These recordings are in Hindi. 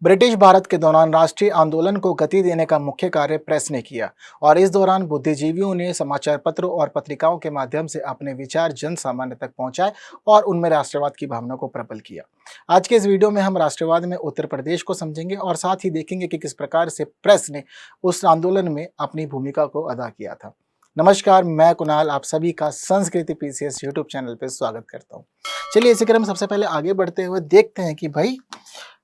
ब्रिटिश भारत के दौरान राष्ट्रीय आंदोलन को गति देने का मुख्य कार्य प्रेस ने किया और इस दौरान बुद्धिजीवियों ने समाचार पत्रों और पत्रिकाओं के माध्यम से अपने विचार जन सामान्य तक पहुंचाए और उनमें राष्ट्रवाद की भावना को प्रबल किया। आज के इस वीडियो में हम राष्ट्रवाद में उत्तर प्रदेश को समझेंगे और साथ ही देखेंगे कि किस प्रकार से प्रेस ने उस आंदोलन में अपनी भूमिका को अदा किया था। नमस्कार, मैं कुणाल आप सभी का संस्कृति पीसीएस यूट्यूब चैनल पर स्वागत करता हूँ। चलिए इसी क्रम सबसे पहले आगे बढ़ते हुए देखते हैं कि भाई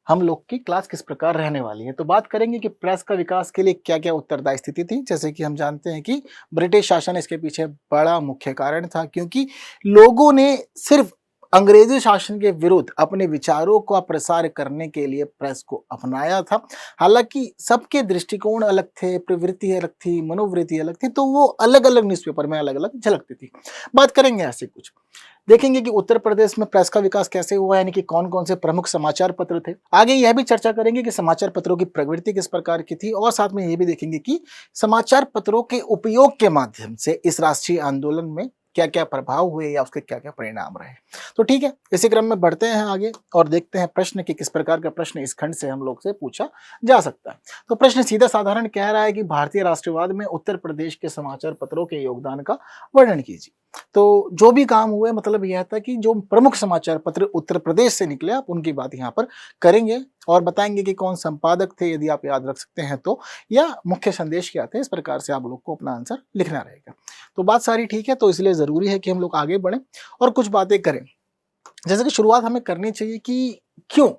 हम लोग की क्लास किस प्रकार रहने वाली है। तो बात करेंगे कि प्रेस का विकास के लिए क्या क्या उत्तरदायी स्थिति थी। जैसे कि हम जानते हैं कि ब्रिटिश शासन इसके पीछे बड़ा मुख्य कारण था, क्योंकि लोगों ने सिर्फ अंग्रेजी शासन के विरुद्ध अपने विचारों का प्रसार करने के लिए प्रेस को अपनाया था। हालांकि सबके दृष्टिकोण अलग थे, प्रवृत्ति अलग थी, मनोवृत्ति अलग थी, तो वो अलग अलग न्यूज़पेपर में अलग अलग झलकती थी। बात करेंगे ऐसे कुछ, देखेंगे कि उत्तर प्रदेश में प्रेस का विकास कैसे हुआ, यानी कि कौन कौन से प्रमुख समाचार पत्र थे। आगे यह भी चर्चा करेंगे कि समाचार पत्रों की प्रवृत्ति किस प्रकार की थी और साथ में यह भी देखेंगे कि समाचार पत्रों के उपयोग के माध्यम से इस राष्ट्रीय आंदोलन में क्या क्या प्रभाव हुए या उसके क्या क्या परिणाम रहे। तो ठीक है, इसी क्रम में बढ़ते हैं आगे और देखते हैं प्रश्न कि किस प्रकार का प्रश्न इस खंड से हम लोग से पूछा जा सकता है। तो प्रश्न सीधा साधारण कह रहा है कि भारतीय राष्ट्रवाद में उत्तर प्रदेश के समाचार पत्रों के योगदान का वर्णन कीजिए। तो जो भी काम हुए, मतलब यह था कि जो प्रमुख समाचार पत्र उत्तर प्रदेश से निकले आप उनकी बात यहाँ पर करेंगे और बताएंगे कि कौन संपादक थे, यदि आप याद रख सकते हैं तो, या मुख्य संदेश क्या थे। इस प्रकार से आप लोग को अपना आंसर लिखना रहेगा। तो बात सारी ठीक है, तो इसलिए जरूरी है कि हम लोग आगे बढ़ें और कुछ बातें करें। जैसे कि शुरुआत हमें करनी चाहिए कि क्यों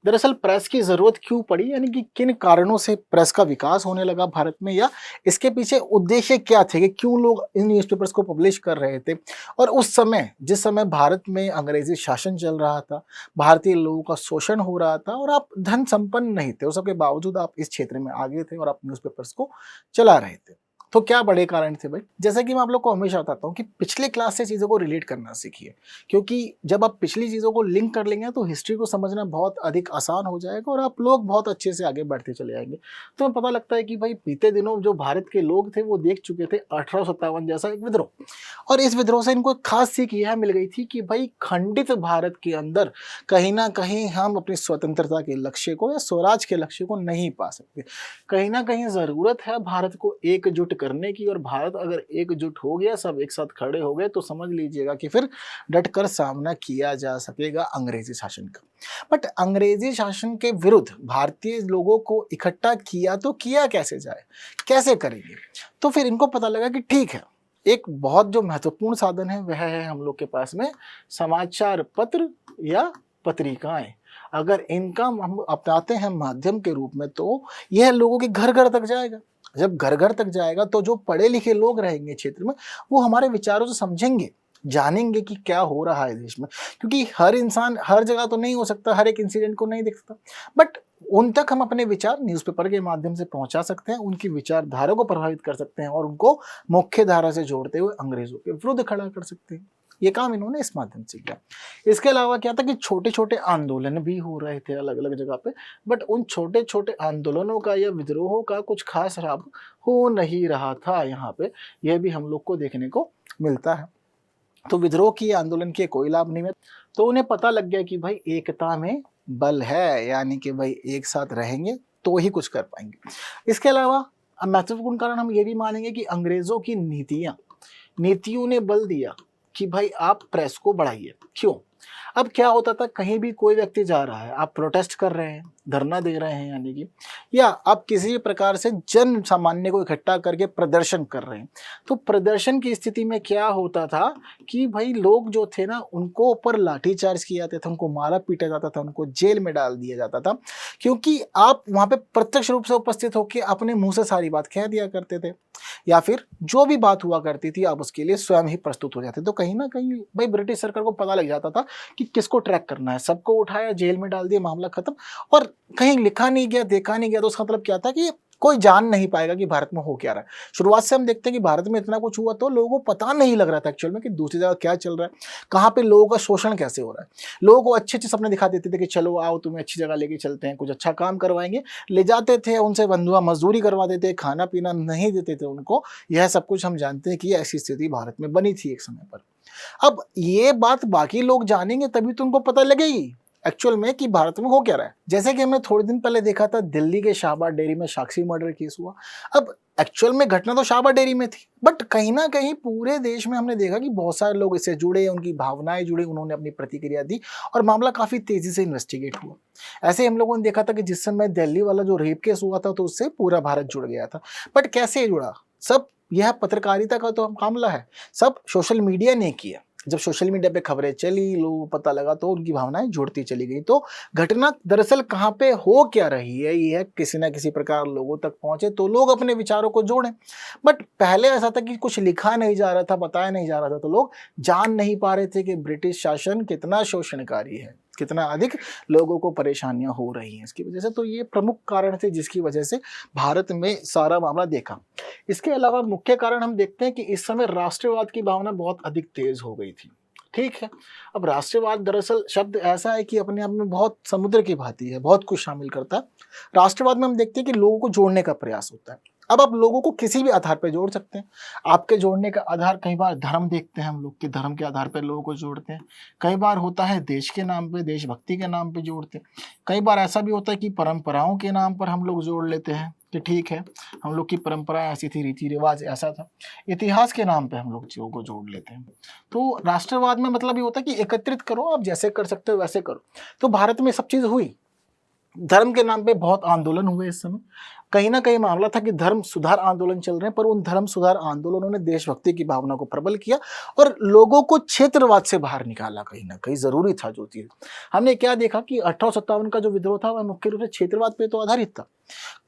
दरअसल प्रेस की जरूरत क्यों पड़ी, यानी कि किन कारणों से प्रेस का विकास होने लगा भारत में, या इसके पीछे उद्देश्य क्या थे कि क्यों लोग इन न्यूज़पेपर्स को पब्लिश कर रहे थे। और उस समय जिस समय भारत में अंग्रेजी शासन चल रहा था, भारतीय लोगों का शोषण हो रहा था और आप धन संपन्न नहीं थे, उस सबके बावजूद आप इस क्षेत्र में आगे थे और आप न्यूज़पेपर्स को चला रहे थे। तो क्या बड़े कारण थे भाई। जैसा कि मैं आप लोग को हमेशा बताता हूँ कि पिछले क्लास से चीज़ों को रिलेट करना सीखिए, क्योंकि जब आप पिछली चीज़ों को लिंक कर लेंगे तो हिस्ट्री को समझना बहुत अधिक आसान हो जाएगा और आप लोग बहुत अच्छे से आगे बढ़ते चले जाएंगे। तो पता लगता है कि भाई बीते दिनों जो भारत के लोग थे वो देख चुके थे 1857 जैसा एक विद्रोह, और इस विद्रोह से इनको एक खास सीख यह मिल गई थी कि भाई खंडित भारत के अंदर कहीं ना कहीं हम अपनी स्वतंत्रता के लक्ष्य को या स्वराज के लक्ष्य को नहीं पा सकते। कहीं ना कहीं ज़रूरत है भारत को एकजुट करने की, और भारत अगर एकजुट हो गया, सब एक साथ खड़े हो गए, तो समझ लीजिएगा कि फिर डटकर सामना किया जा सकेगा अंग्रेजी शासन का। बट अंग्रेजी शासन के विरुद्ध भारतीय लोगों को इकट्ठा किया तो किया कैसे जाए, कैसे करेंगे। तो फिर इनको पता लगा कि ठीक है, एक बहुत जो महत्वपूर्ण साधन है वह है हम लोग के पास में समाचार पत्र या पत्रिकाएं। अगर इनका हम अपनाते हैं माध्यम के रूप में तो यह लोगों के घर घर तक जाएगा। जब घर घर तक जाएगा तो जो पढ़े लिखे लोग रहेंगे क्षेत्र में वो हमारे विचारों से समझेंगे, जानेंगे कि क्या हो रहा है देश में। क्योंकि हर इंसान हर जगह तो नहीं हो सकता, हर एक इंसिडेंट को नहीं देख सकता, बट उन तक हम अपने विचार न्यूज़पेपर के माध्यम से पहुंचा सकते हैं, उनकी विचारधारा को प्रभावित कर सकते हैं और उनको मुख्य धारा से जोड़ते हुए अंग्रेजों के विरुद्ध खड़ा कर सकते हैं। ये काम इन्होंने इस माध्यम से किया। इसके अलावा क्या था कि छोटे छोटे आंदोलन भी हो रहे थे अलग अलग जगह पे, बट उन छोटे छोटे आंदोलनों का या विद्रोहों का कुछ खास लाभ हो नहीं रहा था यहाँ पे। यह भी हम लोग को देखने को मिलता है। तो विद्रोह की आंदोलन के कोई लाभ नहीं है, तो उन्हें पता लग गया कि भाई एकता में बल है, यानी कि भाई एक साथ रहेंगे तो ही कुछ कर पाएंगे। इसके अलावा महत्वपूर्ण कारण हम ये भी मानेंगे कि अंग्रेजों की नीतियों ने बल दिया कि भाई आप प्रेस को बढ़ाइए। क्यों? अब क्या होता था, कहीं भी कोई व्यक्ति जा रहा है, आप प्रोटेस्ट कर रहे हैं, धरना दे रहे हैं, यानी कि, या आप किसी प्रकार से जन सामान्य को इकट्ठा करके प्रदर्शन कर रहे हैं, तो प्रदर्शन की स्थिति में क्या होता था कि भाई लोग जो थे ना उनको ऊपर लाठीचार्ज किया जाता था, उनको मारा पीटा जाता था, उनको जेल में डाल दिया जाता था, क्योंकि आप वहाँ पे प्रत्यक्ष रूप से उपस्थित होकर अपने मुंह से सारी बात कह दिया करते थे, या फिर जो भी बात हुआ करती थी आप उसके लिए स्वयं ही प्रस्तुत हो जाते। तो कहीं ना कहीं भाई ब्रिटिश सरकार को पता लग जाता था कि किसको ट्रैक करना है, सबको उठाया जेल में डाल दिया, मामला खत्म। और कहीं लिखा नहीं गया, देखा नहीं गया, तो उसका मतलब क्या था कि कोई जान नहीं पाएगा कि भारत में हो क्या रहा है। शुरुआत से हम देखते हैं कि भारत में इतना कुछ हुआ तो लोगों को पता नहीं लग रहा था एक्चुअल में कि दूसरी जगह क्या चल रहा है, कहाँ पे लोगों का शोषण कैसे हो रहा है। लोगों को अच्छे अच्छे सपने दिखा देते थे कि चलो आओ तुम्हें अच्छी जगह लेके चलते हैं, कुछ अच्छा काम करवाएंगे, ले जाते थे, उनसे बंधुआ मजदूरी करवा देते, खाना पीना नहीं देते थे उनको। यह सब कुछ हम जानते हैं कि ऐसी स्थिति भारत में बनी थी एक समय पर। अब ये बात बाकी लोग जानेंगे तभी तो उनको पता लगेगी। एक्चुअल में कि भारत में हो क्या रहा है। जैसे कि हमने थोड़े दिन पहले देखा था दिल्ली के शाहबाद डेयरी में साक्षी मर्डर केस हुआ। अब एक्चुअल में घटना तो शाहबाद डेयरी में थी, बट कहीं ना कहीं पूरे देश में हमने देखा कि बहुत सारे लोग इससे जुड़े, उनकी भावनाएं जुड़ी, उन्होंने अपनी प्रतिक्रिया दी और मामला काफी तेजी से इन्वेस्टिगेट हुआ। ऐसे हम लोगों ने देखा था कि जिस समय दिल्ली वाला जो रेप केस हुआ था तो उससे पूरा भारत जुड़ गया था। बट कैसे जुड़ा? सब यह पत्रकारिता का तो मामला है, सब सोशल मीडिया ने किया। जब सोशल मीडिया पे खबरें चली, लोगों को पता लगा तो उनकी भावनाएं जुड़ती चली गई। तो घटना दरअसल कहाँ पे हो क्या रही है, ये है किसी ना किसी प्रकार लोगों तक पहुंचे तो लोग अपने विचारों को जोड़ें। बट पहले ऐसा था कि कुछ लिखा नहीं जा रहा था, बताया नहीं जा रहा था, तो लोग जान नहीं पा रहे थे कि ब्रिटिश शासन कितना शोषणकारी है, कितना अधिक लोगों को परेशानियां हो रही हैं इसकी वजह से। तो ये प्रमुख कारण थे जिसकी वजह से भारत में सारा मामला देखा। इसके अलावा मुख्य कारण हम देखते हैं कि इस समय राष्ट्रवाद की भावना बहुत अधिक तेज हो गई थी। ठीक है, अब राष्ट्रवाद दरअसल शब्द ऐसा है कि अपने आप में बहुत समुद्र की भांति है, बहुत कुछ शामिल करता है। राष्ट्रवाद में हम देखते हैं कि लोगों को जोड़ने का प्रयास होता है। अब आप लोगों को किसी भी आधार पर जोड़ सकते हैं। आपके जोड़ने का आधार कई बार धर्म देखते हैं हम लोग कि धर्म के आधार पर लोगों को जोड़ते हैं। कई बार होता है देश के नाम पे, देशभक्ति के नाम पे जोड़ते हैं। कई बार ऐसा भी होता है कि परंपराओं के नाम पर हम लोग जोड़ लेते हैं कि ठीक है हम लोग की परंपरा ऐसी थी, रीति रिवाज ऐसा था, इतिहास के नाम पे हम लोग चीज़ों को जोड़ लेते हैं। तो राष्ट्रवाद में मतलब ये होता है कि एकत्रित करो, आप जैसे कर सकते हो वैसे करो। तो भारत में सब चीज़ हुई। धर्म के नाम पे बहुत आंदोलन हुए इस समय। कहीं ना कहीं मामला था कि धर्म सुधार आंदोलन चल रहे हैं, पर उन धर्म सुधार आंदोलनों ने देशभक्ति की भावना को प्रबल किया और लोगों को क्षेत्रवाद से बाहर निकाला। कहीं ना कहीं जरूरी था जो चीज। हमने क्या देखा कि 1857 का जो विद्रोह था वह मुख्य रूप से क्षेत्रवाद पे तो आधारित था।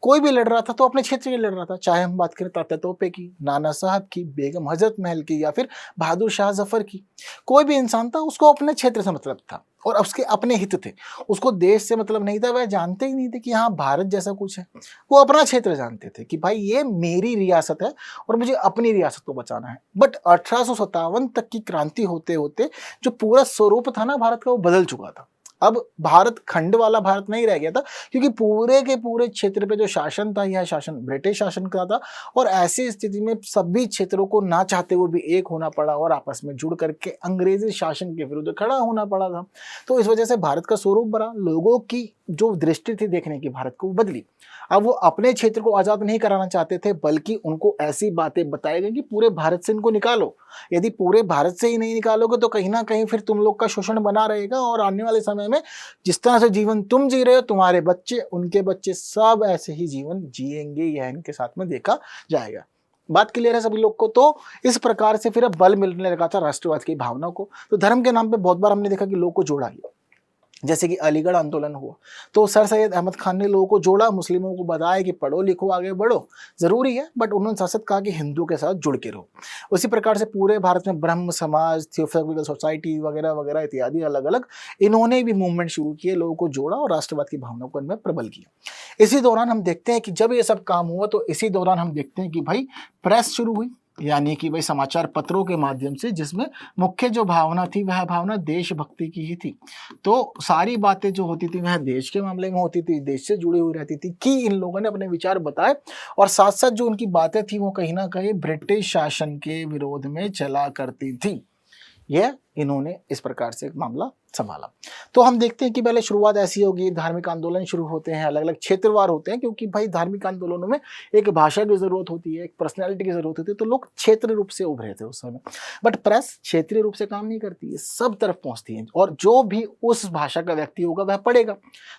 कोई भी लड़ रहा था तो अपने क्षेत्र के लड़ रहा था, चाहे हम बात करें तात्या तोपे की, नाना साहब की, बेगम हजरत महल की या फिर बहादुर शाह जफर की। कोई भी इंसान था उसको अपने क्षेत्र से मतलब था और उसके अपने हित थे। उसको देश से मतलब नहीं था, वह जानते ही नहीं थे कि हाँ भारत जैसा कुछ है। वो अपना क्षेत्र जानते थे कि भाई ये मेरी रियासत है और मुझे अपनी रियासत को बचाना है। बट 1857 तक की क्रांति होते होते जो पूरा स्वरूप था ना भारत का, वो बदल चुका था। अब भारत खंड वाला भारत नहीं रह गया था, क्योंकि पूरे के पूरे क्षेत्र पे जो शासन था यह शासन ब्रिटिश शासन का था। और ऐसी स्थिति में सभी क्षेत्रों को ना चाहते हुए भी एक होना पड़ा और आपस में जुड़ करके अंग्रेजी शासन के विरुद्ध खड़ा होना पड़ा था। तो इस वजह से भारत का स्वरूप बड़ा, लोगों की जो दृष्टि थी देखने की भारत को, वो बदली। अब वो अपने क्षेत्र को आजाद नहीं कराना चाहते थे, बल्कि उनको ऐसी बातें बताई गई कि पूरे भारत से इनको निकालो। यदि पूरे भारत से ही नहीं निकालोगे तो कहीं ना कहीं फिर तुम लोग का शोषण बना रहेगा और आने वाले समय में जिस तरह से जीवन तुम जी रहे हो, तुम्हारे बच्चे, उनके बच्चे सब ऐसे ही जीवन जिएंगे। यह इनके साथ में देखा जाएगा। बात क्लियर है सभी लोग को? तो इस प्रकार से फिर अब बल मिलने लगा था राष्ट्रवाद की भावना को। तो धर्म के नाम पे बहुत बार हमने देखा कि लोग को जोड़ा गया। जैसे कि अलीगढ़ आंदोलन हुआ तो सर सैयद अहमद खान ने लोगों को जोड़ा, मुस्लिमों को बताया कि पढ़ो लिखो आगे बढ़ो, जरूरी है, बट उन्होंने साथ साथ कहा कि हिंदू के साथ जुड़ के रहो। उसी प्रकार से पूरे भारत में ब्रह्म समाज, थियोसॉफिकल सोसाइटी वगैरह वगैरह इत्यादि अलग अलग इन्होंने भी मूवमेंट शुरू किए, लोगों को जोड़ा और राष्ट्रवाद की भावना को इनमें प्रबल किया। इसी दौरान हम देखते हैं कि जब ये सब काम हुआ तो इसी दौरान हम देखते हैं कि भाई प्रेस शुरू हुई, यानी कि भाई समाचार पत्रों के माध्यम से, जिसमें मुख्य जो भावना थी वह भावना देशभक्ति की ही थी। तो सारी बातें जो होती थी वह देश के मामले में होती थी, देश से जुड़ी हुई रहती थी कि इन लोगों ने अपने विचार बताए और साथ साथ जो उनकी बातें थी वो कहीं ना कहीं ब्रिटिश शासन के विरोध में चला करती थी। यह इन्होंने इस प्रकार से मामला संभाला। तो हम देखते हैं कि पहले शुरुआत ऐसी होगी, धार्मिक आंदोलन शुरू होते हैं, अलग अलग क्षेत्रवार होते हैं, क्योंकि भाई धार्मिक आंदोलनों में एक भाषा की जरूरत होती है, एक पर्सनैलिटी की जरूरत होती है, तो लोग क्षेत्रीय रूप से उभरे थे उस समय। बट प्रेस क्षेत्रीय रूप से काम नहीं करती है, सब तरफ पहुंचती है और जो भी उस भाषा का व्यक्ति होगा वह पढ़ेगा,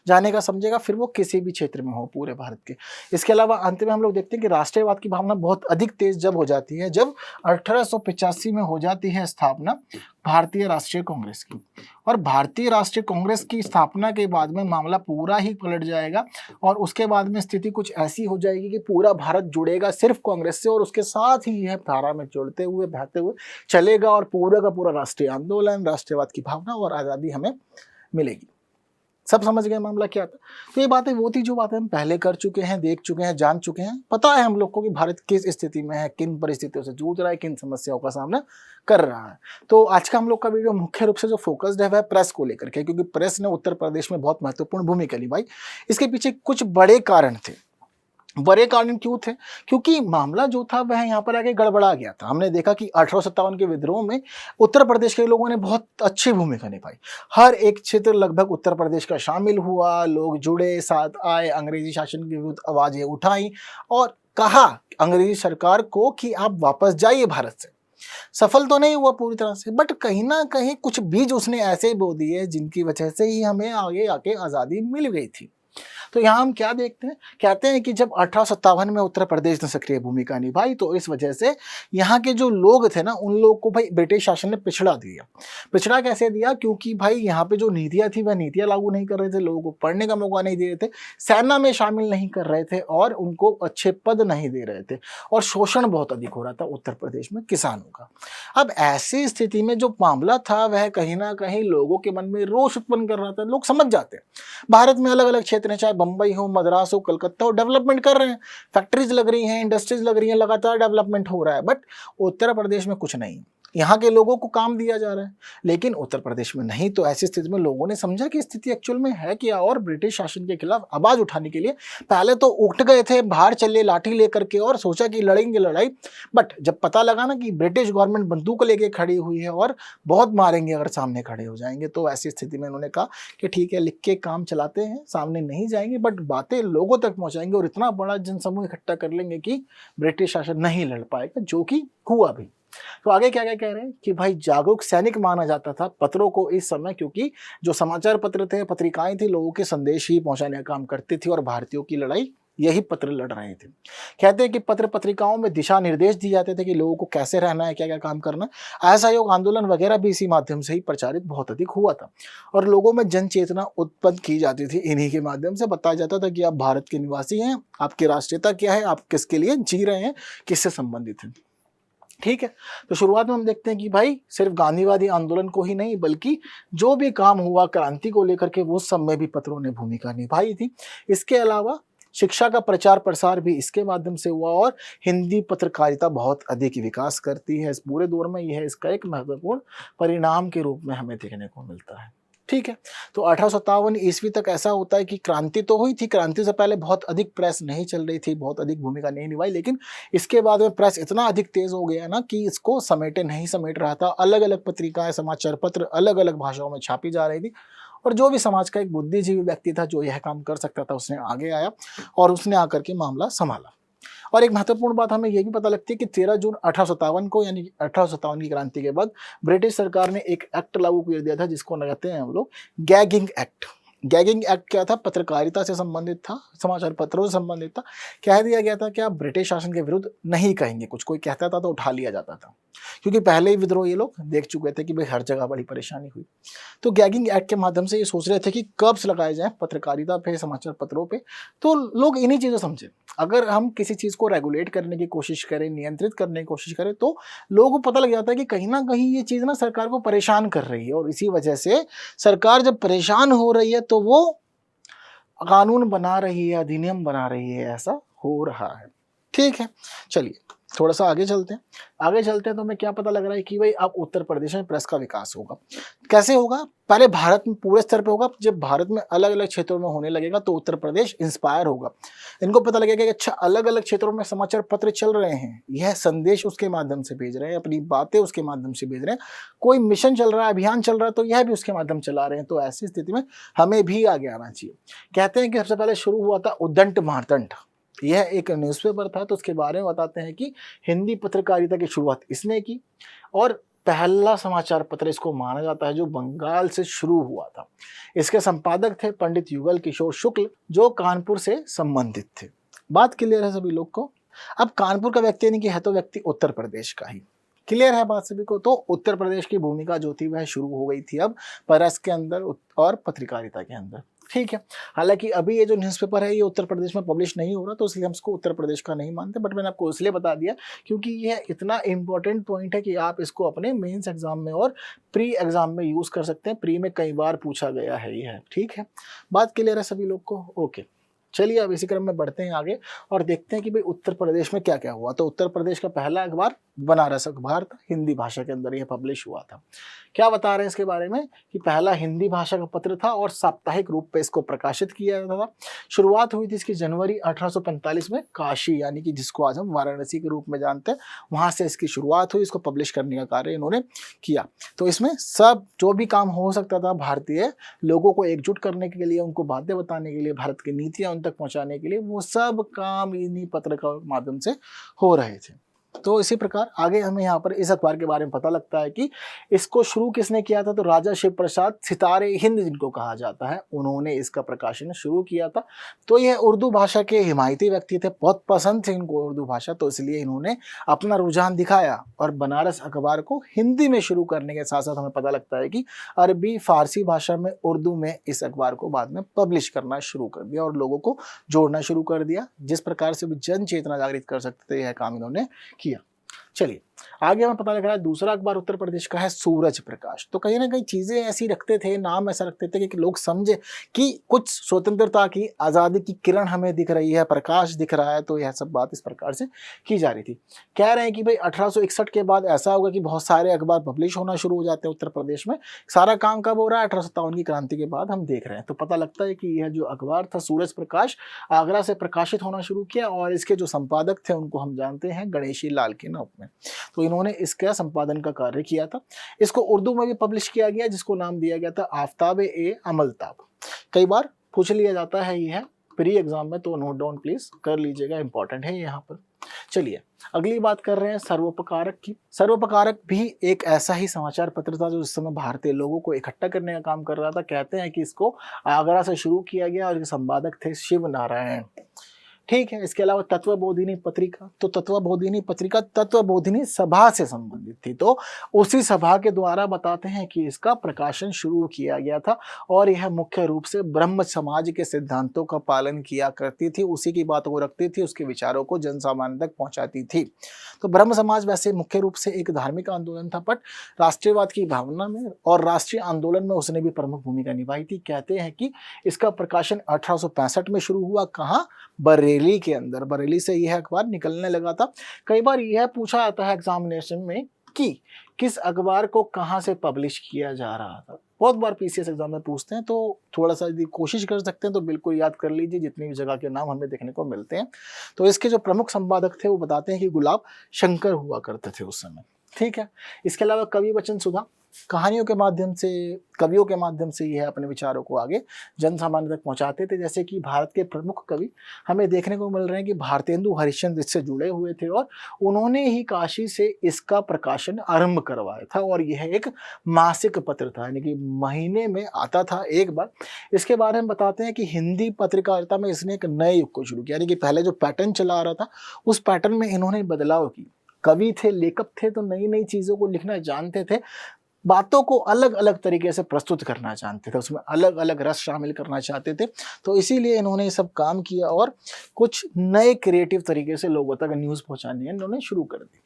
जानेगा, समझेगा, फिर वो किसी भी क्षेत्र में हो पूरे भारत के। इसके अलावा अंत में हम लोग देखते हैं कि राष्ट्रीयवाद की भावना बहुत अधिक तेज जब हो जाती है, जब 1885 में हो जाती है स्थापना भारतीय राष्ट्रीय कांग्रेस की। और भारतीय राष्ट्रीय कांग्रेस की स्थापना के बाद में मामला पूरा ही पलट जाएगा और उसके बाद में स्थिति कुछ ऐसी हो जाएगी कि पूरा भारत जुड़ेगा सिर्फ कांग्रेस से और उसके साथ ही यह धारा में जुड़ते हुए बहते हुए चलेगा और पूरा का पूरा राष्ट्रीय आंदोलन, राष्ट्रवाद की भावना और आज़ादी हमें मिलेगी। सब समझ गए मामला क्या था? तो ये बातें वो थी जो बातें हम पहले कर चुके हैं, देख चुके हैं, जान चुके हैं। पता है हम लोग को कि भारत किस स्थिति में है, किन परिस्थितियों से जूझ रहा है, किन समस्याओं का सामना कर रहा है। तो आज का हम लोग का वीडियो मुख्य रूप से जो फोकस्ड है वह प्रेस को लेकर के, क्योंकि प्रेस ने उत्तर प्रदेश में बहुत महत्वपूर्ण भूमिका ली भाई। इसके पीछे कुछ बड़े कारण थे। बड़े कारण क्यों थे? क्योंकि मामला जो था वह यहाँ पर आके गड़बड़ा गया था। हमने देखा कि 1857 के विद्रोह में उत्तर प्रदेश के लोगों ने बहुत अच्छी भूमिका निभाई। हर एक क्षेत्र लगभग उत्तर प्रदेश का शामिल हुआ, लोग जुड़े, साथ आए, अंग्रेजी शासन के विरुद्ध आवाजें उठाई और कहा अंग्रेजी सरकार को कि आप वापस जाइए भारत से। सफल तो नहीं हुआ पूरी तरह से, बट कहीं ना कहीं कुछ बीज उसने ऐसे बो दिए जिनकी वजह से ही हमें आगे आके आज़ादी मिल गई थी। तो यहाँ हम क्या देखते हैं, कहते हैं कि जब 1857 में उत्तर प्रदेश ने सक्रिय भूमिका निभाई तो इस वजह से यहाँ के जो लोग थे ना, उन लोगों को भाई ब्रिटिश शासन ने पिछड़ा दिया। पिछड़ा कैसे दिया? क्योंकि भाई यहाँ पे जो नीतियाँ थी वह नीतियाँ लागू नहीं कर रहे थे, लोगों को पढ़ने का मौका नहीं दे रहे थे, सेना में शामिल नहीं कर रहे थे और उनको अच्छे पद नहीं दे रहे थे और शोषण बहुत अधिक हो रहा था उत्तर प्रदेश में किसानों का। अब ऐसी स्थिति में जो मामला था वह कहीं ना कहीं लोगों के मन में रोष उत्पन्न कर रहा था। लोग समझ जाते हैं भारत में अलग अलग क्षेत्र हैं, चाहे बम्बई हो, मद्रास हो, कलकत्ता हो, डेवलपमेंट कर रहे हैं, फैक्ट्रीज लग रही हैं, इंडस्ट्रीज लग रही हैं, लगातार डेवलपमेंट हो रहा है, बट उत्तर प्रदेश में कुछ नहीं। यहाँ के लोगों को काम दिया जा रहा है लेकिन उत्तर प्रदेश में नहीं। तो ऐसी स्थिति में लोगों ने समझा कि स्थिति एक्चुअल में है क्या और ब्रिटिश शासन के खिलाफ आवाज उठाने के लिए पहले तो उठ गए थे, बाहर चले लाठी लेकर के और सोचा कि लड़ेंगे लड़ाई। बट जब पता लगा ना कि ब्रिटिश गवर्नमेंट बंदूक लेके खड़ी हुई है और बहुत मारेंगे अगर सामने खड़े हो जाएंगे, तो ऐसी स्थिति में उन्होंने कहा कि ठीक है, लिख के काम चलाते हैं, सामने नहीं जाएंगे बट बातें लोगों तक पहुंचाएंगे और इतना बड़ा जनसमूह इकट्ठा कर लेंगे कि ब्रिटिश शासन नहीं लड़ पाएगा, जो कि हुआ भी। तो आगे क्या क्या कह रहे हैं कि भाई जागरूक सैनिक माना जाता था पत्रों को इस समय, क्योंकि जो समाचार पत्र थे, पत्रिकाएं थी, लोगों के संदेश ही पहुंचाने का काम करती थी और भारतीयों की लड़ाई यही पत्र लड़ रहे थे। कहते हैं कि पत्र पत्रिकाओं में दिशा निर्देश दिए जाते थे कि लोगों को कैसे रहना है, क्या क्या काम करना है। असहयोग आंदोलन वगैरह भी इसी माध्यम से ही प्रचारित बहुत अधिक हुआ था और लोगों में जन चेतना उत्पन्न की जाती थी। इन्हीं के माध्यम से बताया जाता था कि आप भारत के निवासी हैं, आपकी राष्ट्रीयता क्या है, आप किसके लिए जी रहे हैं, किससे संबंधित हैं। ठीक है, तो शुरुआत में हम देखते हैं कि भाई सिर्फ गांधीवादी आंदोलन को ही नहीं बल्कि जो भी काम हुआ क्रांति को लेकर के वो सब में भी पत्रों ने भूमिका निभाई थी। इसके अलावा शिक्षा का प्रचार प्रसार भी इसके माध्यम से हुआ और हिंदी पत्रकारिता बहुत अधिक विकास करती है इस पूरे दौर में। यह इसका एक महत्वपूर्ण परिणाम के रूप में हमें देखने को मिलता है। ठीक है, तो 1857 ईस्वी तक ऐसा होता है कि क्रांति तो हुई थी, क्रांति से पहले बहुत अधिक प्रेस नहीं चल रही थी, बहुत अधिक भूमिका नहीं निभाई, लेकिन इसके बाद में प्रेस इतना अधिक तेज हो गया ना कि इसको समेटे नहीं समेट रहा था। अलग अलग पत्रिकाएं, समाचार पत्र अलग अलग भाषाओं में छापी जा रही थी और जो भी समाज का एक बुद्धिजीवी व्यक्ति था जो यह काम कर सकता था उसने आगे आया और उसने आकर के मामला संभाला। और एक महत्वपूर्ण बात हमें यह भी पता लगती है कि 13 जून 1857 को, यानी 1857 की क्रांति के बाद ब्रिटिश सरकार ने एक एक्ट लागू कर दिया था जिसको कहते हैं हम लोग गैगिंग एक्ट। गैगिंग एक्ट क्या था? पत्रकारिता से संबंधित था, समाचार पत्रों से संबंधित था। कह दिया गया था कि आप ब्रिटिश शासन के विरुद्ध नहीं कहेंगे कुछ, कोई कहता था तो उठा लिया जाता था, क्योंकि पहले ही विद्रोह ये लोग देख चुके थे कि भाई हर जगह बड़ी परेशानी हुई। तो गैगिंग एक्ट के माध्यम से ये सोच रहे थे कि कर्ब्स लगाए जाएं पत्रकारिता पे, समाचार पत्रों पे, तो लोग इन्हीं चीज़ों समझे। अगर हम किसी चीज़ को रेगुलेट करने की कोशिश करें, नियंत्रित करने की कोशिश करें, तो लोगों को पता लग जाता है कि कहीं ना कहीं ये चीज़ ना सरकार को परेशान कर रही है और इसी वजह से सरकार जब परेशान हो रही है तो वो कानून बना रही है, अधिनियम बना रही है, ऐसा हो रहा है। ठीक है, चलिए थोड़ा सा आगे चलते हैं। आगे चलते हैं तो हमें क्या पता लग रहा है कि भाई अब उत्तर प्रदेश में प्रेस का विकास होगा। कैसे होगा? पहले भारत में पूरे स्तर पे होगा, जब भारत में अलग अलग क्षेत्रों में होने लगेगा तो उत्तर प्रदेश इंस्पायर होगा। इनको पता लगेगा कि अच्छा अलग अलग क्षेत्रों में समाचार पत्र चल रहे हैं, यह संदेश उसके माध्यम से भेज रहे हैं, अपनी बातें उसके माध्यम से भेज रहे हैं, कोई मिशन चल रहा है, अभियान चल रहा है तो यह भी उसके माध्यम चला रहे हैं। तो ऐसी स्थिति में हमें भी आगे आना चाहिए। कहते हैं कि सबसे पहले शुरू हुआ था उद्दंड मार्तंड। यह एक न्यूज़पेपर था, तो उसके बारे में बताते हैं कि हिंदी पत्रकारिता की शुरुआत इसने की और पहला समाचार पत्र इसको माना जाता है जो बंगाल से शुरू हुआ था। इसके संपादक थे पंडित युगल किशोर शुक्ल, जो कानपुर से संबंधित थे। बात क्लियर है सभी लोग को? अब कानपुर का व्यक्ति यानी कि है तो व्यक्ति उत्तर प्रदेश का ही। क्लियर है बात सभी को? तो उत्तर प्रदेश की भूमिका जो थी वह शुरू हो गई थी अब प्रेस के अंदर और पत्रकारिता के अंदर। ठीक है, हालांकि अभी ये जो न्यूज़पेपर है ये उत्तर प्रदेश में पब्लिश नहीं हो रहा, तो इसलिए हम इसको उत्तर प्रदेश का नहीं मानते, बट मैंने आपको इसलिए बता दिया क्योंकि यह इतना इंपॉर्टेंट पॉइंट है कि आप इसको अपने मेंस एग्जाम में और प्री एग्जाम में यूज़ कर सकते हैं। प्री में कई बार पूछा गया है यह। ठीक है, बात क्लियर है सभी लोग को? ओके, चलिए अब इसी क्रम में बढ़ते हैं आगे और देखते हैं कि भाई उत्तर प्रदेश में क्या क्या हुआ। तो उत्तर प्रदेश का पहला अखबार बनारस अखबार था, हिंदी भाषा के अंदर यह पब्लिश हुआ था। क्या बता रहे हैं इसके बारे में कि पहला हिंदी भाषा का पत्र था और साप्ताहिक रूप पे इसको प्रकाशित किया जाता था। शुरुआत हुई थी इसकी जनवरी 1845 में काशी, यानी कि जिसको आज हम वाराणसी के रूप में जानते हैं, वहां से इसकी शुरुआत हुई। इसको पब्लिश करने का कार्य इन्होंने किया। तो इसमें सब जो भी काम हो सकता था भारतीय लोगों को एकजुट करने के लिए, उनको बातें बताने के लिए, भारत की नीतियां उन तक पहुंचाने के लिए, वो सब काम इन्हीं पत्र के माध्यम से हो रहे थे। तो इसी प्रकार आगे हमें यहाँ पर इस अखबार के बारे में पता लगता है कि इसको शुरू किसने किया था। तो राजा शिव प्रसाद सितारे हिंद जिनको कहा जाता है, उन्होंने इसका प्रकाशन शुरू किया था। तो यह उर्दू भाषा के हिमायती व्यक्ति थे, बहुत पसंद थी इनको उर्दू भाषा, तो इसलिए इन्होंने अपना रुझान दिखाया और बनारस अखबार को हिंदी में शुरू करने के साथ साथ हमें पता लगता है कि अरबी, फारसी भाषा में, उर्दू में इस अखबार को बाद में पब्लिश करना शुरू कर दिया और लोगों को जोड़ना शुरू कर दिया। जिस प्रकार से भी जन चेतना जागृत कर सकते थे, यह काम इन्होंने किया। चलिए आगे हमें पता लग रहा है दूसरा अखबार उत्तर प्रदेश का है सूरज प्रकाश। तो कहीं ना कहीं चीजें ऐसी रखते थे, नाम ऐसा रखते थे कि लोग समझे कि कुछ स्वतंत्रता की, आजादी की किरण हमें दिख रही है, प्रकाश दिख रहा है। तो यह सब बात इस प्रकार से की जा रही थी। कह रहे हैं कि भाई 1861 के बाद ऐसा होगा कि बहुत सारे अखबार पब्लिश होना शुरू हो जाते हैं उत्तर प्रदेश में। सारा काम कब हो रहा है? 1857 की क्रांति के बाद हम देख रहे हैं। तो पता लगता है कि यह जो अखबार था सूरज प्रकाश, आगरा से प्रकाशित होना शुरू किया और इसके जो संपादक थे उनको हम जानते हैं गणेशी लाल के नाम में। तो इन्होंने इसका संपादन का कार्य किया था। इसको उर्दू में भी पब्लिश किया गया, जिसको नाम दिया गया था आफ्ताब ए अमलताब। कई बार पूछ लिया जाता है, ये है प्री एग्जाम में, तो नोट डाउन प्लीज कर लीजिएगा, इंपॉर्टेंट है यहाँ पर। चलिए अगली बात कर रहे हैं सर्वोपकारक की। सर्वोपकारक भी एक ऐसा ही समाचार पत्र था जो उस समय भारतीय लोगों को इकट्ठा करने का काम कर रहा था। कहते हैं कि इसको आगरा से शुरू किया गया और इसके संपादक थे शिव नारायण। ठीक है। इसके अलावा तत्वबोधिनी पत्रिका, तो तत्वबोधिनी पत्रिका तत्वबोधिनी सभा से संबंधित थी। तो उसी सभा के द्वारा बताते हैं कि इसका प्रकाशन शुरू किया गया था और यह मुख्य रूप से ब्रह्म समाज के सिद्धांतों का पालन किया करती थी, उसी की बातों को रखती थी, उसके विचारों को जन सामान्य तक पहुंचाती थी। तो ब्रह्म समाज वैसे मुख्य रूप से एक धार्मिक आंदोलन था, बट राष्ट्रीयवाद की भावना में और राष्ट्रीय आंदोलन में उसने भी प्रमुख भूमिका निभाई थी। कहते हैं कि इसका प्रकाशन 1865 में शुरू हुआ। कहाँ? बरेली के अंदर। बरेली से यह अखबार निकलने लगा था। कई बार यह पूछा जाता है एग्जामिनेशन में कि किस अखबार को कहां से पब्लिश किया जा रहा था। बहुत बार पीसीएस एग्जाम में पूछते हैं, तो थोड़ा सा यदि कोशिश कर सकते हैं तो बिल्कुल याद कर लीजिए जितनी भी जगह के नाम हमें देखने को मिलते हैं। तो इसके जो प्रमुख संपादक थे वो बताते हैं कि गुलाब शंकर हुआ करते थे उस समय। ठीक है। इसके अलावा कवि वचन सुधा, कहानियों के माध्यम से, कवियों के माध्यम से यह अपने विचारों को आगे जन सामान्य तक पहुंचाते थे। जैसे कि भारत के प्रमुख कवि हमें देखने को मिल रहे हैं कि भारतेंदु हरिश्चंद्र इससे जुड़े हुए थे और उन्होंने ही काशी से इसका प्रकाशन आरंभ करवाया था और यह एक मासिक पत्र था, यानी कि महीने में आता था एक बार। इसके बारे में बताते हैं कि हिंदी पत्रकारिता में इसने एक नए युग को शुरू किया, यानी कि पहले जो पैटर्न चला आ रहा था उस पैटर्न में इन्होंने बदलाव की। कवि थे, लेखक थे, तो नई नई चीजों को लिखना जानते थे, बातों को अलग अलग तरीके से प्रस्तुत करना जानते थे, उसमें अलग अलग रस शामिल करना चाहते थे। तो इसीलिए इन्होंने ये सब काम किया और कुछ नए क्रिएटिव तरीके से लोगों तक न्यूज़ पहुंचानी है इन्होंने शुरू कर दी।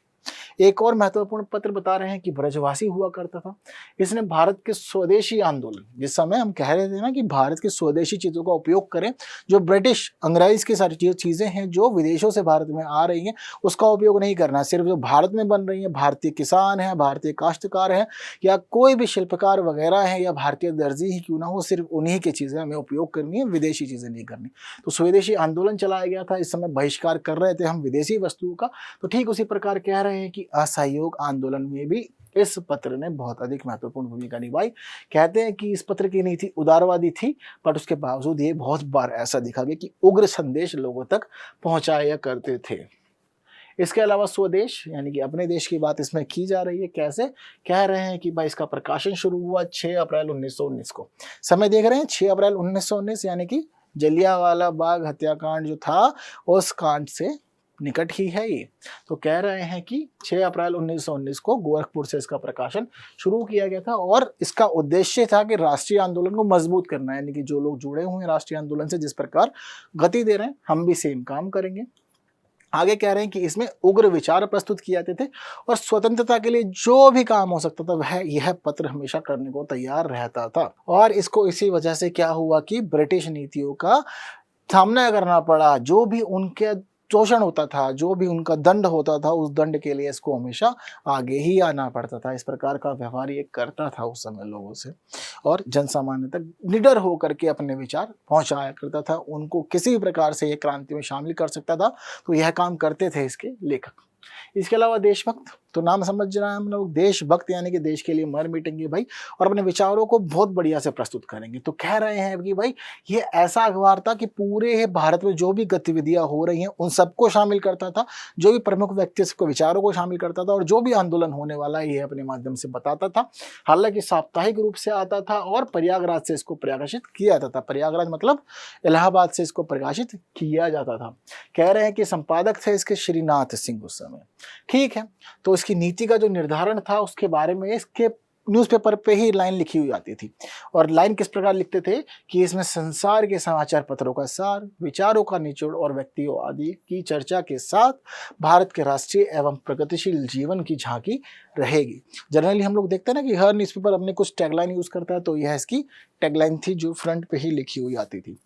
एक और महत्वपूर्ण पत्र बता रहे हैं कि ब्रजवासी हुआ करता था। इसने भारत के स्वदेशी आंदोलन, जिस समय हम कह रहे थे ना कि भारत की स्वदेशी चीज़ों का उपयोग करें, जो ब्रिटिश अंग्रेज की सारी चीज़ें हैं जो विदेशों से भारत में आ रही हैं उसका उपयोग नहीं करना। सिर्फ जो भारत में बन रही हैं, भारतीय किसान हैं, भारतीय काश्तकार हैं या कोई भी शिल्पकार वगैरह हैं या भारतीय दर्जी ही क्यों ना हो, सिर्फ उन्हीं की चीज़ें हमें उपयोग करनी है, विदेशी चीज़ें नहीं करनी। तो स्वदेशी आंदोलन चलाया गया था। इस समय बहिष्कार कर रहे थे हम विदेशी वस्तुओं का। तो ठीक उसी प्रकार कह रहे हैं कि असहयोग आंदोलन में भी इस पत्र ने बहुत अधिक महत्वपूर्ण भूमिका निभाई। कहते हैं कि इस पत्र की नीति उदारवादी थी, पर उसके बावजूद ये बहुत बार ऐसा दिखा गया कि उग्र संदेश लोगों तक पहुंचाया करते थे। इसके अलावा स्वदेश, यानी कि अपने देश की बात इसमें की जा रही है। कैसे? कह रहे हैं कि भाई इसका प्रकाशन शुरू हुआ 6 अप्रैल 1919 को। समय देख रहे हैं 6 अप्रैल 1919, यानी कि जलियांवाला बाग हत्याकांड जो था उस कांड से निकट ही है ये। तो कह रहे हैं कि 6 अप्रैल 1919 को गोरखपुर से इसका प्रकाशन शुरू किया गया था और इसका उद्देश्य था कि राष्ट्रीय आंदोलन को मजबूत करना, यानी कि जो लोग जुड़े हुए हैं राष्ट्रीय आंदोलन से, जिस प्रकार गति दे रहे हैं हम भी सेम काम करेंगे। आगे कह रहे हैं कि इसमें उग्र विचार प्रस्तुत किए जाते थे और स्वतंत्रता के लिए जो भी काम हो सकता था वह यह पत्र हमेशा करने को तैयार रहता था। और इसको इसी वजह से क्या हुआ कि ब्रिटिश नीतियों का सामना करना पड़ा, जो भी उनके शोषण होता था, जो भी उनका दंड होता था, उस दंड के लिए इसको हमेशा आगे ही आना पड़ता था। इस प्रकार का व्यवहार ये करता था उस समय लोगों से और जनसामान्य तक निडर होकर के अपने विचार पहुंचाया करता था। उनको किसी भी प्रकार से ये क्रांति में शामिल कर सकता था, तो यह काम करते थे इसके लेखक। इसके अलावा देशभक्त, तो नाम समझ रहे हैं हम लोग, देशभक्त यानी कि देश के लिए मर मिटेंगे भाई और अपने विचारों को बहुत बढ़िया से प्रस्तुत करेंगे। तो कह रहे हैं कि भाई ये ऐसा अखबार था कि पूरे भारत में जो भी गतिविधियां हो रही हैं उन सबको शामिल करता था, जो भी प्रमुख व्यक्तित्व को विचारों को शामिल करता था और जो भी आंदोलन होने वाला है ये अपने माध्यम से बताता था। हालांकि साप्ताहिक रूप से आता था और प्रयागराज से इसको प्रकाशित किया जाता था। प्रयागराज मतलब इलाहाबाद से इसको प्रकाशित किया जाता था। कह रहे हैं कि संपादक थे इसके श्रीनाथ सिंह उस समय। ठीक है, तो इसकी नीति का जो निर्धारण था उसके बारे में इसके न्यूज़पेपर पे ही लाइन लिखी हुई आती थी। और लाइन किस प्रकार लिखते थे कि इसमें संसार के समाचार पत्रों का सार, विचारों का निचोड़ और व्यक्तियों आदि की चर्चा के साथ भारत के राष्ट्रीय एवं प्रगतिशील जीवन की झांकी रहेगी। जनरली हम लोग देखते हैं ना कि हर न्यूज़पेपर अपने कुछ टैगलाइन यूज करता है, तो यह इसकी टैगलाइन थी जो फ्रंट पे ही लिखी हुई आती थी।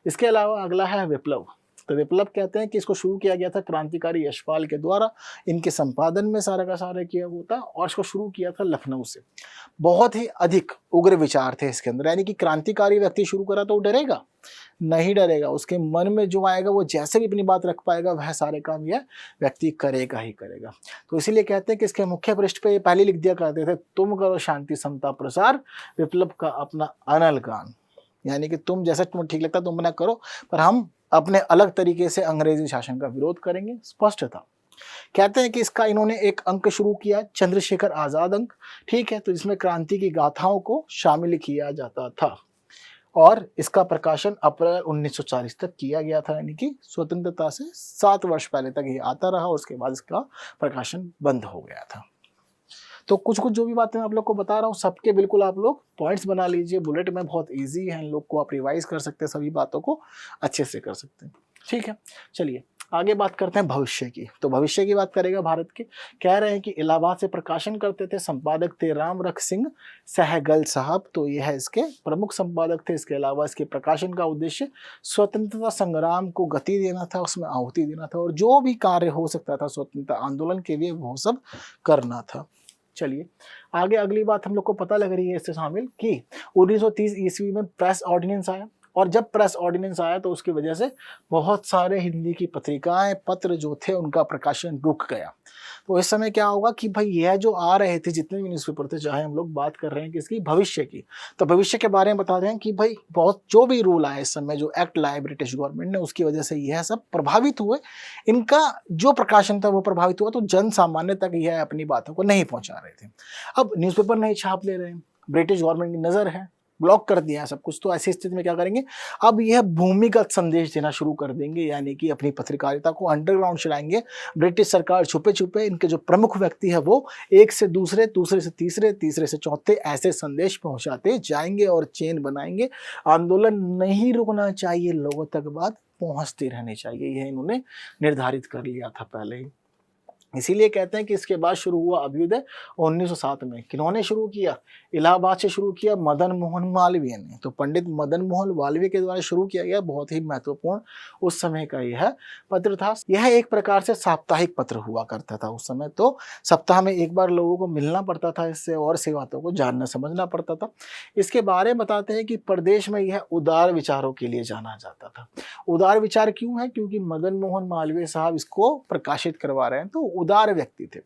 इसके अलावा अगला है विप्लव। तो विप्लव कहते हैं कि इसको शुरू किया गया था क्रांतिकारी यशपाल के द्वारा। इनके संपादन में सारा का सारा किया हुआ था और इसको शुरू किया था लखनऊ से। बहुत ही अधिक उग्र विचार थे इसके अंदर, यानी कि क्रांतिकारी व्यक्ति शुरू करा तो वो डरेगा नहीं, डरेगा। उसके मन में जो आएगा वो जैसे भी अपनी बात रख पाएगा वह सारे काम यह व्यक्ति करेगा ही करेगा। तो इसीलिए कहते हैं कि इसके मुख्य पृष्ठ पे ये पहले लिख दिया करते थे, तुम करो शांति समता प्रसार, विप्लव का अपना अनल गान। यानी कि तुम जैसा तुम्हें ठीक लगता तुम ना करो, पर हम अपने अलग तरीके से अंग्रेजी शासन का विरोध करेंगे। स्पष्ट था। कहते हैं कि इसका इन्होंने एक अंक शुरू किया, चंद्रशेखर आजाद अंक। ठीक है, तो इसमें क्रांति की गाथाओं को शामिल किया जाता था और इसका प्रकाशन अप्रैल 1940 तक किया गया था, यानी कि स्वतंत्रता से 7 वर्ष पहले तक ये आता रहा और उसके बाद इसका प्रकाशन बंद हो गया था। तो कुछ कुछ जो भी बातें मैं आप लोग को बता रहा हूँ सबके बिल्कुल आप लोग पॉइंट्स बना लीजिए। बुलेट में बहुत इजी है, इन लोग को आप रिवाइज कर सकते हैं, सभी बातों को अच्छे से कर सकते हैं। ठीक है, चलिए आगे बात करते हैं भविष्य की। तो भविष्य की बात करेगा भारत के। कह रहे हैं कि इलाहाबाद से प्रकाशन करते थे, संपादक थे राम रख सिंह सहगल साहब। तो यह है इसके प्रमुख संपादक थे। इसके अलावा इसके प्रकाशन का उद्देश्य स्वतंत्रता संग्राम को गति देना था, उसमें आहुति देना था और जो भी कार्य हो सकता था स्वतंत्रता आंदोलन के लिए वो सब करना था। चलिए आगे अगली बात हम लोग को पता लग रही है इससे शामिल कि 1930 ईस्वी में प्रेस ऑर्डिनेंस आया और जब प्रेस ऑर्डिनेंस आया तो उसकी वजह से बहुत सारे हिंदी की पत्रिकाएं पत्र जो थे उनका प्रकाशन रुक गया। तो इस समय क्या होगा कि भाई यह जो आ रहे थे जितने भी न्यूज़पेपर थे, चाहे हम लोग बात कर रहे हैं किसकी, भविष्य की, तो भविष्य के बारे में बता रहे हैं कि भाई बहुत जो भी रूल आए इस समय, जो एक्ट लाए ब्रिटिश गवर्नमेंट ने, उसकी वजह से यह सब प्रभावित हुए। इनका जो प्रकाशन था वो प्रभावित हुआ, तो जन सामान्य तक यह अपनी बातों को नहीं पहुंचा रहे थे। अब न्यूज़पेपर नहीं छाप ले रहे हैं, ब्रिटिश गवर्नमेंट की नज़र है, ब्लॉक कर दिया है सब कुछ। तो ऐसी स्थिति में क्या करेंगे, अब यह भूमिगत संदेश देना शुरू कर देंगे, यानी कि अपनी पत्रकारिता को अंडरग्राउंड चलाएंगे। ब्रिटिश सरकार छुपे छुपे इनके जो प्रमुख व्यक्ति है वो एक से दूसरे, दूसरे से तीसरे, तीसरे से चौथे ऐसे संदेश पहुंचाते जाएंगे और चेन बनाएंगे। आंदोलन नहीं रुकना चाहिए, लोगों तक बात पहुंचती रहनी चाहिए, यह इन्होंने निर्धारित कर लिया था पहले ही। इसीलिए कहते हैं कि इसके बाद शुरू हुआ अभ्युदय 1907 में। किन्होंने शुरू किया, इलाहाबाद से शुरू किया मदन मोहन मालवीय ने। तो पंडित मदन मोहन मालवीय के द्वारा शुरू किया गया, बहुत ही महत्वपूर्ण उस समय का यह पत्र था। यह एक प्रकार से साप्ताहिक पत्र हुआ करता था उस समय। तो सप्ताह में एक बार लोगों को मिलना पड़ता था इससे और सी बातों को जानना समझना पड़ता था। इसके बारे में बताते हैं कि प्रदेश में यह उदार विचारों के लिए जाना जाता था। उदार विचार क्यों है, क्योंकि मदन मोहन मालवीय साहब इसको प्रकाशित करवा रहे हैं, तो उदार व्यक्ति थे,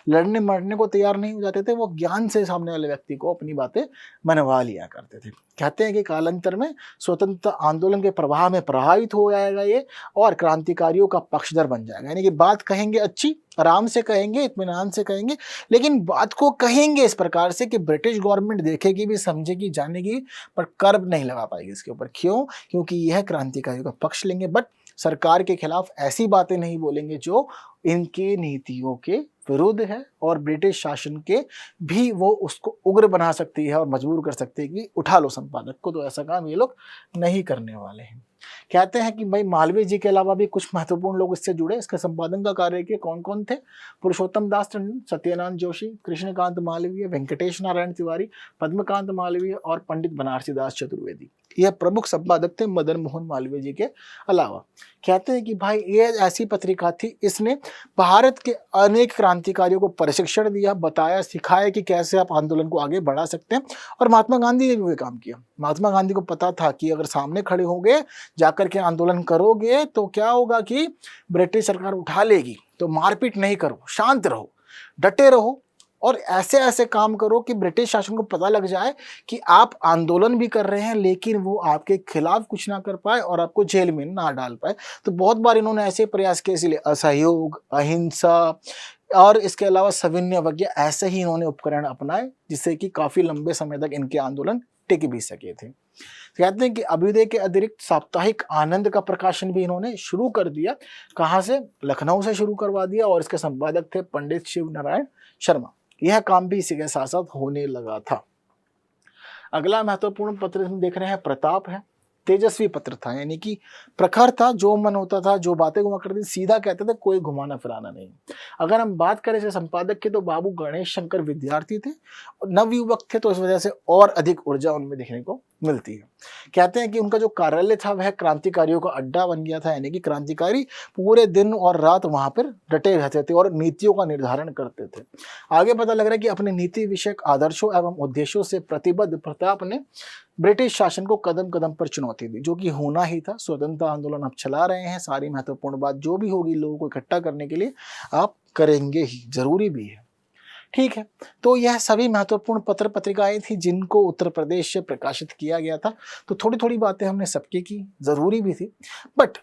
लड़ने मरने को तैयार नहीं हो जाते थे, वो ज्ञान से सामने वाले व्यक्ति को अपनी बातें मनवा लिया करते थे। कहते हैं कि कालांतर में स्वतंत्रता आंदोलन के प्रवाह में प्रभावित हो जाएगा ये और क्रांतिकारियों का पक्षधर बन जाएगा। यानी कि बात कहेंगे अच्छी, आराम से कहेंगे, इत्मीनान से कहेंगे, लेकिन बात को कहेंगे इस प्रकार से कि ब्रिटिश गवर्नमेंट देखेगी भी, समझेगी, जानेगी, पर कर्ब नहीं लगा पाएगी इसके ऊपर। क्यों? क्योंकि यह क्रांतिकारियों का पक्ष लेंगे, बट सरकार के खिलाफ ऐसी बातें नहीं बोलेंगे जो इनकी नीतियों के विरुद्ध है और ब्रिटिश शासन के भी वो उसको उग्र बना सकती है और मजबूर कर सकती है कि उठा लो संपादक को। तो ऐसा काम ये लोग नहीं करने वाले हैं। कहते हैं कि भाई मालवीय जी के अलावा भी कुछ महत्वपूर्ण लोग इससे जुड़े, इसके संपादन का कार्य किए। कौन कौन थे? पुरुषोत्तम दास टंडन, सत्यनारायण जोशी, कृष्णकांत मालवीय, वेंकटेश नारायण तिवारी, पद्मकांत मालवीय और पंडित बनारसी दास चतुर्वेदी। यह प्रमुख संपादक थे मदन मोहन मालवीय जी के अलावा। कहते हैं कि भाई ये ऐसी पत्रिका थी, इसने भारत के अनेक क्रांतिकारियों को प्रशिक्षण दिया, बताया, सिखाया कि कैसे आप आंदोलन को आगे बढ़ा सकते हैं। और महात्मा गांधी ने भी वही काम किया। महात्मा गांधी को पता था कि अगर सामने खड़े होंगे, जाकर के आंदोलन करोगे तो क्या होगा कि ब्रिटिश सरकार उठा लेगी, तो मारपीट नहीं करो, शांत रहो, डटे रहो और ऐसे ऐसे काम करो कि ब्रिटिश शासन को पता लग जाए कि आप आंदोलन भी कर रहे हैं लेकिन वो आपके खिलाफ कुछ ना कर पाए और आपको जेल में ना डाल पाए। तो बहुत बार इन्होंने ऐसे प्रयास किए, इसलिए असहयोग, अहिंसा और इसके अलावा सविनय अवज्ञा ऐसे ही इन्होंने उपकरण अपनाए जिससे कि काफी लंबे समय तक इनके आंदोलन टिक भी सके थे। कहते हैं कि अभ्युदय के अतिरिक्त साप्ताहिक आनंद का प्रकाशन भी इन्होंने शुरू कर दिया। कहाँ से? लखनऊ से शुरू करवा दिया और इसके संपादक थे पंडित शिव नारायण शर्मा। यह काम भी इसी के साथ साथ होने लगा था। अगला महत्वपूर्ण पत्र हम देख रहे हैं प्रताप है। तेजस्वी पत्र था, यानी कि प्रखर था, जो मन होता था, जो बातें घुमा करती सीधा कहते थे, कोई घुमाना फिराना नहीं। अगर हम बात करें इसे संपादक की तो बाबू गणेश शंकर विद्यार्थी थे और नवयुवक थे, तो इस वजह से और अधिक ऊर्जा उनमें देखने को मिलती है। कहते हैं कि उनका जो कार्यालय था वह क्रांतिकारियों का अड्डा बन गया था, यानी कि क्रांतिकारी पूरे दिन और रात वहां पर डटे रहते थे और नीतियों का निर्धारण करते थे। आगे पता लग रहा है कि अपने नीति विषयक आदर्शों एवं उद्देश्यों से प्रतिबद्ध प्रताप ने ब्रिटिश शासन को कदम कदम पर चुनौती दी, जो कि होना ही था। स्वतंत्रता आंदोलन आप चला रहे हैं, सारी महत्वपूर्ण बात जो भी होगी लोगों को इकट्ठा करने के लिए आप करेंगे ही, जरूरी भी है। ठीक है, तो यह सभी महत्वपूर्ण पत्र पत्रिकाएं थी जिनको उत्तर प्रदेश से प्रकाशित किया गया था। तो थोड़ी थोड़ी बातें हमने सबकी की, जरूरी भी थी। बट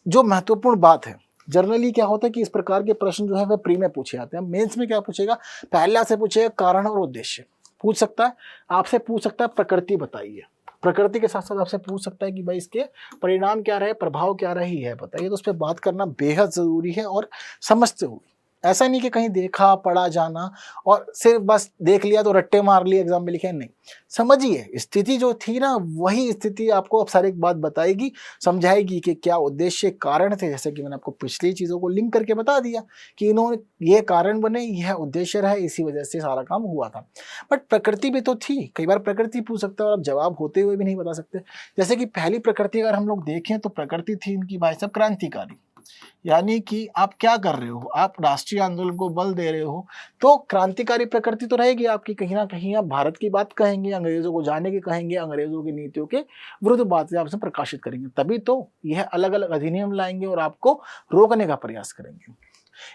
जो महत्वपूर्ण बात है, जनरली क्या होता है कि इस प्रकार के प्रश्न जो है वह प्री में पूछे जाते हैं। मेंस में क्या पूछेगा? पहला से पूछेगा कारण और उद्देश्य पूछ सकता है, आपसे पूछ सकता है प्रकृति बताइए, प्रकृति के साथ साथ आपसे पूछ सकता है कि भाई इसके परिणाम क्या रहे, प्रभाव क्या रही है बताइए। तो उस पर बात करना बेहद जरूरी है और समझते हुए। ऐसा नहीं कि कहीं देखा पढ़ा जाना और सिर्फ बस देख लिया तो रट्टे मार लिए एग्जाम में लिखे, नहीं। समझिए स्थिति जो थी ना, वही स्थिति आपको अब सारी एक बात बताएगी, समझाएगी कि क्या उद्देश्य कारण थे। जैसे कि मैंने आपको पिछली चीजों को लिंक करके बता दिया कि इन्होंने ये कारण बने, यह उद्देश्य रहा, इसी वजह से सारा काम हुआ था। बट प्रकृति भी तो थी, कई बार प्रकृति पूछ सकते हो और आप जवाब होते हुए भी नहीं बता सकते। जैसे कि पहली प्रकृति अगर हम लोग देखें तो प्रकृति थी इनकी भाई साहब क्रांतिकारी, यानी कि आप क्या कर रहे हो, आप राष्ट्रीय आंदोलन को बल दे रहे हो, तो क्रांतिकारी प्रकृति तो रहेगी आपकी। कहीं ना कहीं आप भारत की बात कहेंगे, अंग्रेजों को जाने की कहेंगे, अंग्रेजों की नीतियों के विरुद्ध बातें आपसे प्रकाशित करेंगे, तभी तो यह अलग अलग अधिनियम लाएंगे और आपको रोकने का प्रयास करेंगे।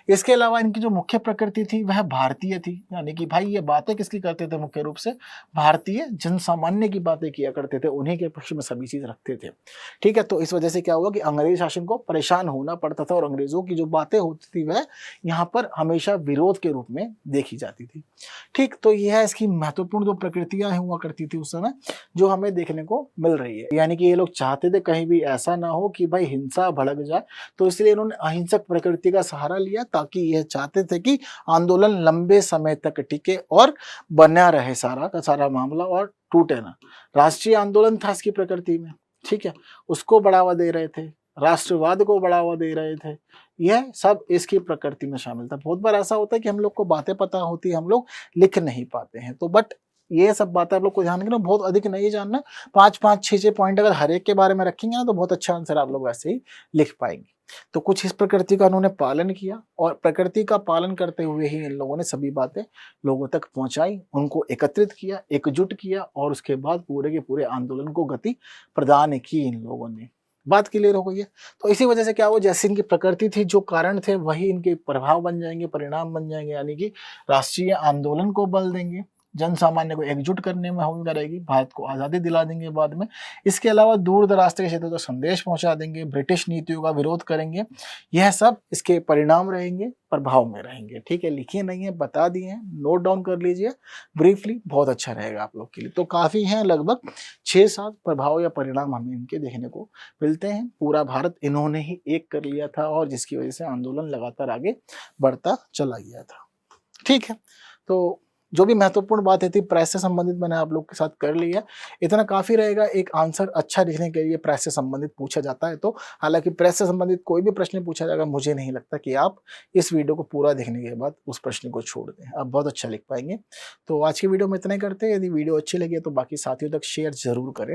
इसके अलावा इनकी जो मुख्य प्रकृति थी वह भारतीय थी, यानी कि भाई ये बातें किसकी करते थे? मुख्य रूप से भारतीय जन सामान्य की बातें किया करते थे, उन्हीं के पक्ष में सभी चीज रखते थे। ठीक है, तो इस वजह से क्या हुआ कि अंग्रेज शासन को परेशान होना पड़ता था और अंग्रेजों की जो बातें होती थी वह यहाँ पर हमेशा विरोध के रूप में देखी जाती थी। ठीक, तो यह इसकी महत्वपूर्ण जो प्रकृतियां हुआ करती थी उस समय, जो हमें देखने को मिल रही है। यानी कि ये लोग चाहते थे कहीं भी ऐसा ना हो कि भाई हिंसा भड़क जाए, तो इसलिए इन्होंने अहिंसक प्रकृति का सहारा लिया, ताकि यह चाहते थे कि आंदोलन लंबे समय तक टिके और बना रहे सारा का सारा मामला और टूटे ना। राष्ट्रीय आंदोलन था इसकी प्रकृति में, ठीक है, उसको बढ़ावा दे रहे थे, राष्ट्रवाद को बढ़ावा दे रहे थे, यह सब इसकी प्रकृति में शामिल था। बहुत बार ऐसा होता है कि हम लोग को बातें पता होती है, हम लोग लिख नहीं पाते हैं, तो बट ये सब बातें आप लोग को ध्यान रखना, बहुत अधिक नहीं जानना। 5-5, 6-6 पॉइंट अगर हर एक के बारे में रखेंगे ना तो बहुत अच्छा आंसर आप लोग वैसे ही लिख पाएंगे। तो कुछ इस प्रकृति का उन्होंने पालन किया और प्रकृति का पालन करते हुए ही इन लोगों ने सभी बातें लोगों तक पहुंचाई, उनको एकत्रित किया, एकजुट किया और उसके बाद पूरे के पूरे आंदोलन को गति प्रदान की इन लोगों ने। बात क्लियर हो गई है। तो इसी वजह से क्या हुआ, जैसे इनकी प्रकृति थी, जो कारण थे वही इनके प्रभाव बन जाएंगे, परिणाम बन जाएंगे, यानी कि राष्ट्रीय आंदोलन को बल देंगे, जन सामान्य को एकजुट करने में भूमिका रहेगी, भारत को आज़ादी दिला देंगे बाद में। इसके अलावा दूर दराज के क्षेत्रों तक संदेश पहुंचा देंगे, ब्रिटिश नीतियों का विरोध करेंगे। यह सब इसके परिणाम रहेंगे, प्रभाव में रहेंगे। ठीक है, लिखिए नहीं है, बता दिए हैं, नोट डाउन कर लीजिए ब्रीफली, बहुत अच्छा रहेगा आप लोग के लिए। तो काफ़ी हैं, लगभग 6-7 प्रभाव या परिणाम हमें इनके देखने को मिलते हैं। पूरा भारत इन्होंने ही एक कर लिया था और जिसकी वजह से आंदोलन लगातार आगे बढ़ता चला गया था। ठीक है, तो जो भी महत्वपूर्ण बातें थी प्रेस से संबंधित मैंने आप लोग के साथ कर ली है। इतना काफ़ी रहेगा एक आंसर अच्छा लिखने के लिए प्रेस से संबंधित पूछा जाता है तो। हालाँकि प्रेस से संबंधित कोई भी प्रश्न पूछा जाएगा, मुझे नहीं लगता कि आप इस वीडियो को पूरा देखने के बाद उस प्रश्न को छोड़ दें। आप बहुत अच्छा लिख पाएँगे। तो आज की वीडियो में इतना ही करते हैं। यदि वीडियो अच्छी लगी है तो बाकी साथियों तक शेयर ज़रूर करें,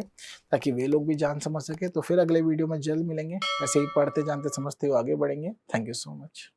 ताकि वे लोग भी जान समझ सकें। तो फिर अगले वीडियो में जल्द मिलेंगे। ऐसे ही पढ़ते, जानते, समझते हुए आगे बढ़ेंगे। Thank you so much.